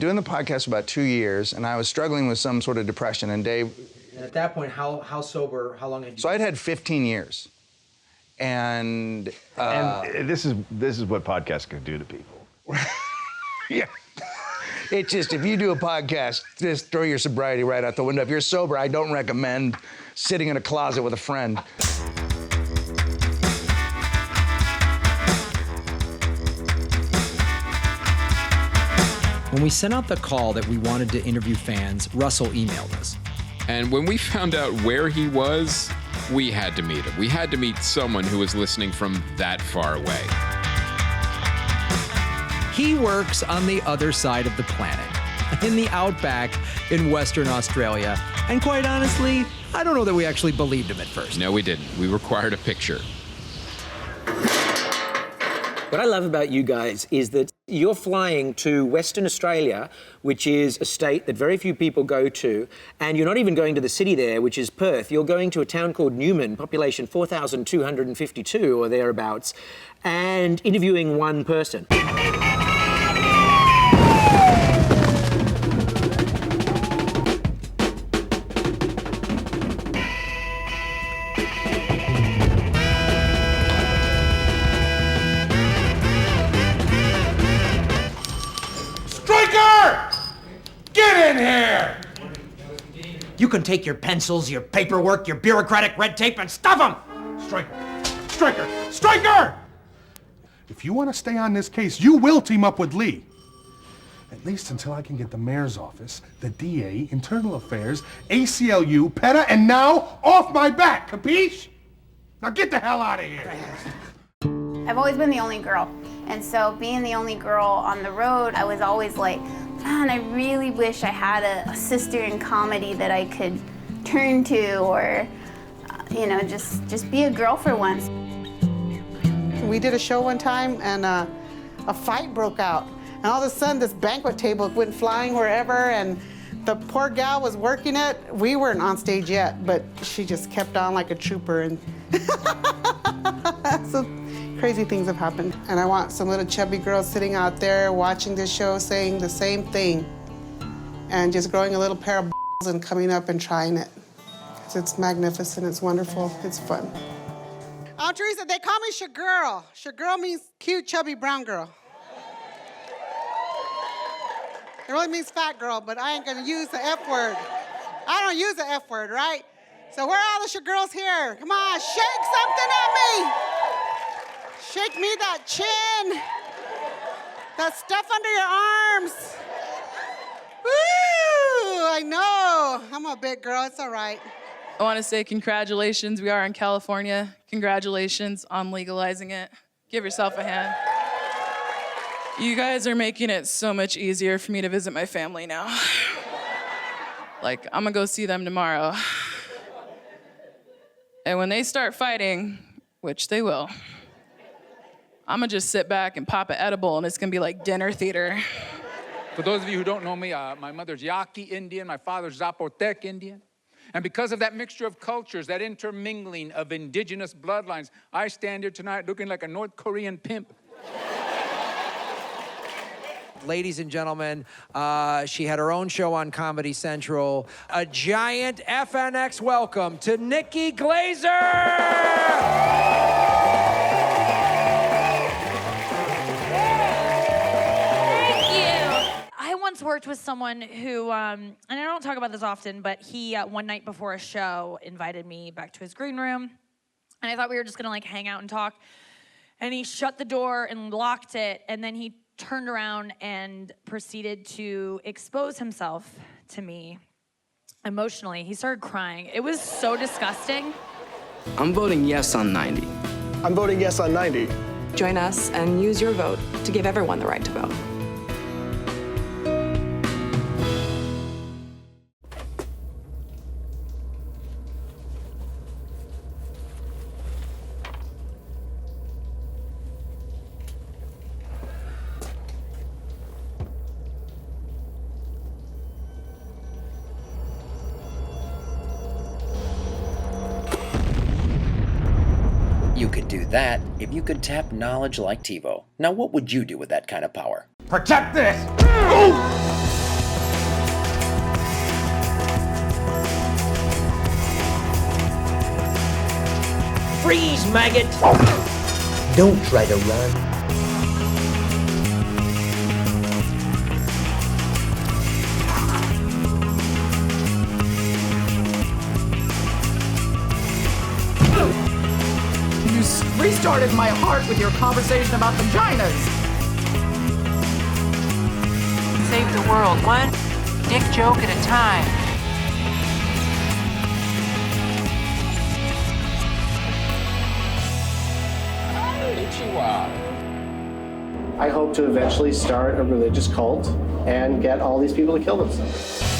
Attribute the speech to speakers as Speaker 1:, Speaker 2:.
Speaker 1: doing the podcast for about 2 years, and I was struggling with some sort of depression. And Dave.
Speaker 2: And at that point, how sober? How long had you?
Speaker 1: So I'd had 15 years, and
Speaker 3: this is what podcasts can do to people.
Speaker 1: yeah. It's just, if you do a podcast, just throw your sobriety right out the window. If you're sober, I don't recommend sitting in a closet with a friend.
Speaker 2: When we sent out the call that we wanted to interview fans, Russell emailed us.
Speaker 4: And when we found out where he was, we had to meet him. We had to meet someone who was listening from that far away.
Speaker 2: He works on the other side of the planet, in the outback in Western Australia. And quite honestly, I don't know that we actually believed him at first.
Speaker 4: No, we didn't. We required a picture.
Speaker 5: What I love about you guys is that you're flying to Western Australia, which is a state that very few people go to, and you're not even going to the city there, which is Perth. You're going to a town called Newman, population 4,252 or thereabouts, and interviewing one person.
Speaker 6: Get in here!
Speaker 7: You can take your pencils, your paperwork, your bureaucratic red tape and stuff them!
Speaker 6: Striker! If you want to stay on this case, you will team up with Lee. At least until I can get the mayor's office, the DA, Internal Affairs, ACLU, PETA, and now off my back, capiche? Now get the hell out of here!
Speaker 8: I've always been the only girl. And so being the only girl on the road, I was always like, man, I really wish I had a sister in comedy that I could turn to, or, just be a girl for once.
Speaker 9: We did a show one time, and a fight broke out. And all of a sudden, this banquet table went flying wherever, and the poor gal was working it. We weren't on stage yet, but she just kept on like a trooper. And so crazy things have happened. And I want some little chubby girls sitting out there watching this show saying the same thing and just growing a little pair of balls and coming up and trying it. It's magnificent, it's wonderful, it's fun. Teresa, they call me Shagirl. Shagirl means cute, chubby, brown girl. It really means fat girl, but I ain't gonna use the F word. I don't use the F word, right? So where are all the Shagirls here? Come on, shake something at me. Shake me that chin, that stuff under your arms. Woo! I know. I'm a big girl. It's all right.
Speaker 10: I want to say congratulations. We are in California. Congratulations on legalizing it. Give yourself a hand. You guys are making it so much easier for me to visit my family now. Like, I'm gonna go see them tomorrow. And when they start fighting, which they will, I'm gonna just sit back and pop an edible, and it's gonna be like dinner theater.
Speaker 11: For those of you who don't know me, my mother's Yaqui Indian, my father's Zapotec Indian. And because of that mixture of cultures, that intermingling of indigenous bloodlines, I stand here tonight looking like a North Korean pimp.
Speaker 7: Ladies and gentlemen, she had her own show on Comedy Central. A giant FNX welcome to Nikki Glazer!
Speaker 12: Worked with someone who, and I don't talk about this often, but he, one night before a show, invited me back to his green room, and I thought we were just gonna like hang out and talk, and he shut the door and locked it, and then he turned around and proceeded to expose himself to me emotionally. He started crying. It was so disgusting.
Speaker 13: I'm voting yes on 90.
Speaker 14: I'm voting yes on 90.
Speaker 15: Join us and use your vote to give everyone the right to vote.
Speaker 16: You could do that if you could tap knowledge like TiVo. Now what would you do with that kind of power?
Speaker 6: Protect this! Ooh!
Speaker 17: Freeze, maggot!
Speaker 16: Don't try to run.
Speaker 18: You restarted my heart with your conversation about vaginas.
Speaker 19: Save the world, one dick joke at a time.
Speaker 14: I hope to eventually start a religious cult and get all these people to kill themselves.